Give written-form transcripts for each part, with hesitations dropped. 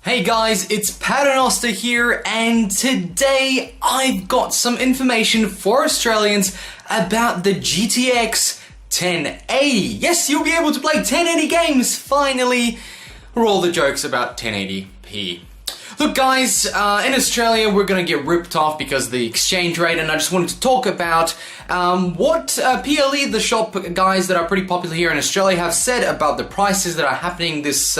Hey guys, it's Paternoster here, and today I've got some information for Australians about the GTX 1080. Yes, you'll be able to play 1080 games, finally, for all the jokes about 1080p. Look guys, in Australia we're gonna get ripped off because of the exchange rate, and I just wanted to talk about what PLE, the shop guys that are pretty popular here in Australia, have said about the prices that are happening this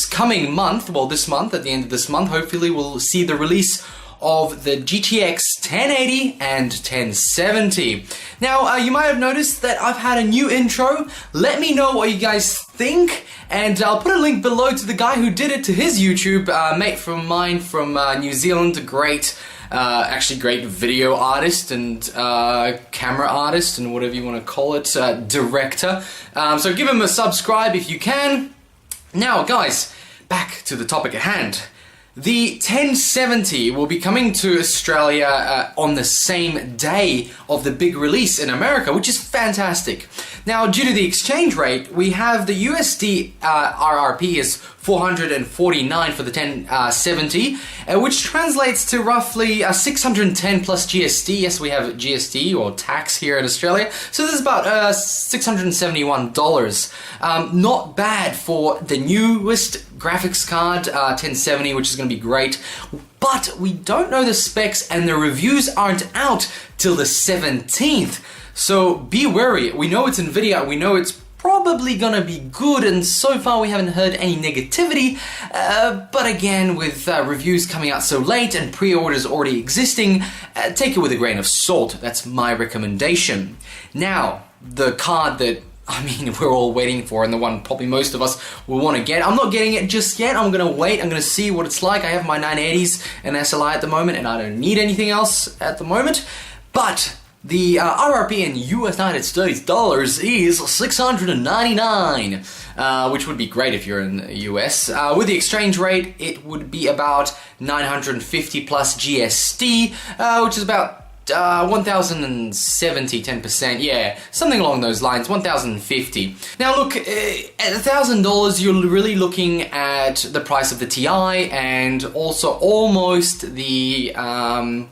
coming month. Well, this month, at the end of this month, hopefully we'll see the release of the GTX 1080 and 1070. Now, you might have noticed that I've had a new intro. Let me know what you guys think, and I'll put a link below to the guy who did it, to his YouTube, mate from mine from New Zealand, actually great video artist and camera artist and whatever you want to call it, director. So give him a subscribe if you can. Now guys, back to the topic at hand. The 1070 will be coming to Australia on the same day of the big release in America, which is fantastic. Now, due to the exchange rate, we have the USD RRP is 449 for the 1070, which translates to roughly 610 plus GST. Yes, we have GST or tax here in Australia, so this is about $671. Not bad for the newest graphics card, 1070, which is going to be great, but we don't know the specs and the reviews aren't out till the 17th, so be wary. We know it's Nvidia, we know it's probably gonna be good, and so far we haven't heard any negativity, but again, with reviews coming out so late and pre-orders already existing, take it with a grain of salt. That's my recommendation. Now, the card that we're all waiting for, and the one probably most of us will want to get. I'm not getting it just yet. I'm going to wait. I'm going to see what it's like. I have my 980s and SLI at the moment, and I don't need anything else at the moment. But the RRP in United States dollars is $699, which would be great if you're in the US. With the exchange rate, it would be about 950 plus GST, which is about 1,070, 10%, yeah, something along those lines, 1,050. Now look, at $1,000 you're really looking at the price of the TI and also almost the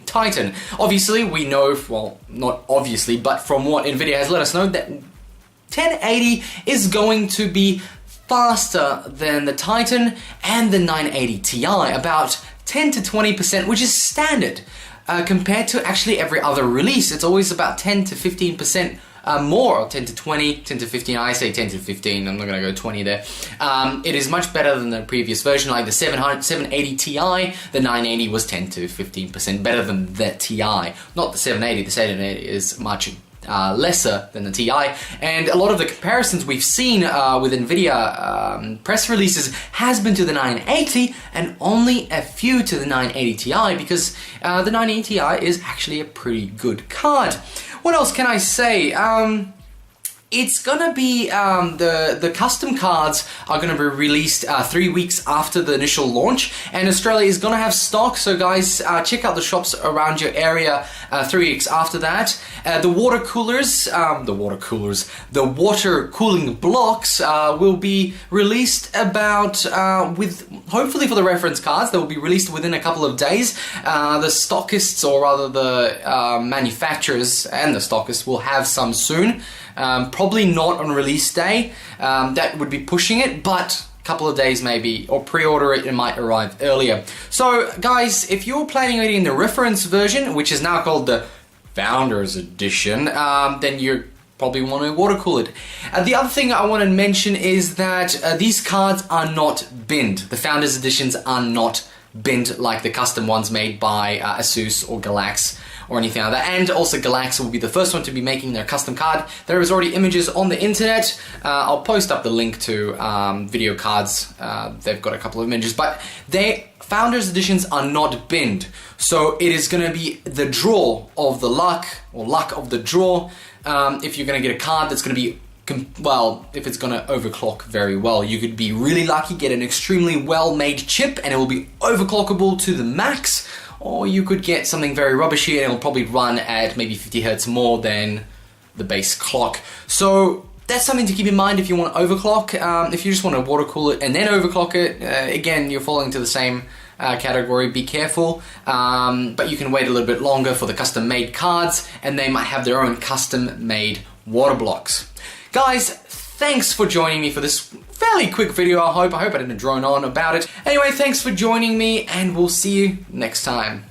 Titan. Obviously we know, well, not obviously, but from what Nvidia has let us know, that 1080 is going to be faster than the Titan and the 980 Ti, about 10 to 20%, which is standard. Compared to actually every other release, it's always about 10 to 15% more, or 10 to 20, 10 to 15, I say 10 to 15, I'm not going to go 20 there. It is much better than the previous version, like the 780 Ti, the 980 was 10 to 15% better than the Ti. Not the 780, the 780 is much lesser than the Ti, and a lot of the comparisons we've seen with Nvidia press releases has been to the 980 and only a few to the 980 Ti, because the 980 Ti is actually a pretty good card. What else can I say? It's gonna be, the custom cards are gonna be released 3 weeks after the initial launch, and Australia is gonna have stock, so guys, check out the shops around your area 3 weeks after that. The water cooling blocks will be released about, hopefully for the reference cards, they will be released within a couple of days. The stockists, or rather the manufacturers and the stockists, will have some soon. Probably not on release day, that would be pushing it, but a couple of days maybe, or pre-order it, it might arrive earlier. So guys, if you're planning on getting the reference version, which is now called the Founders Edition, then you probably want to water cool it. The other thing I want to mention is that these cards are not binned. The Founders Editions are not binned like the custom ones made by Asus or Galax or anything like that. And also Galax will be the first one to be making their custom card. There is already images on the internet. I'll post up the link to video cards. They've got a couple of images, but their Founders Editions are not binned. So it is going to be the draw of the luck, or luck of the draw, if you're going to get a card that's going to be, well, if it's going to overclock very well. You could be really lucky, get an extremely well-made chip, and it will be overclockable to the max, or you could get something very rubbishy and it'll probably run at maybe 50 Hz more than the base clock. So that's something to keep in mind if you want to overclock. If you just want to water cool it and then overclock it, again, you're falling into the same category. Be careful, but you can wait a little bit longer for the custom-made cards, and they might have their own custom-made water blocks. Guys, thanks for joining me for this fairly quick video. I hope I didn't drone on about it. Anyway, thanks for joining me, and we'll see you next time.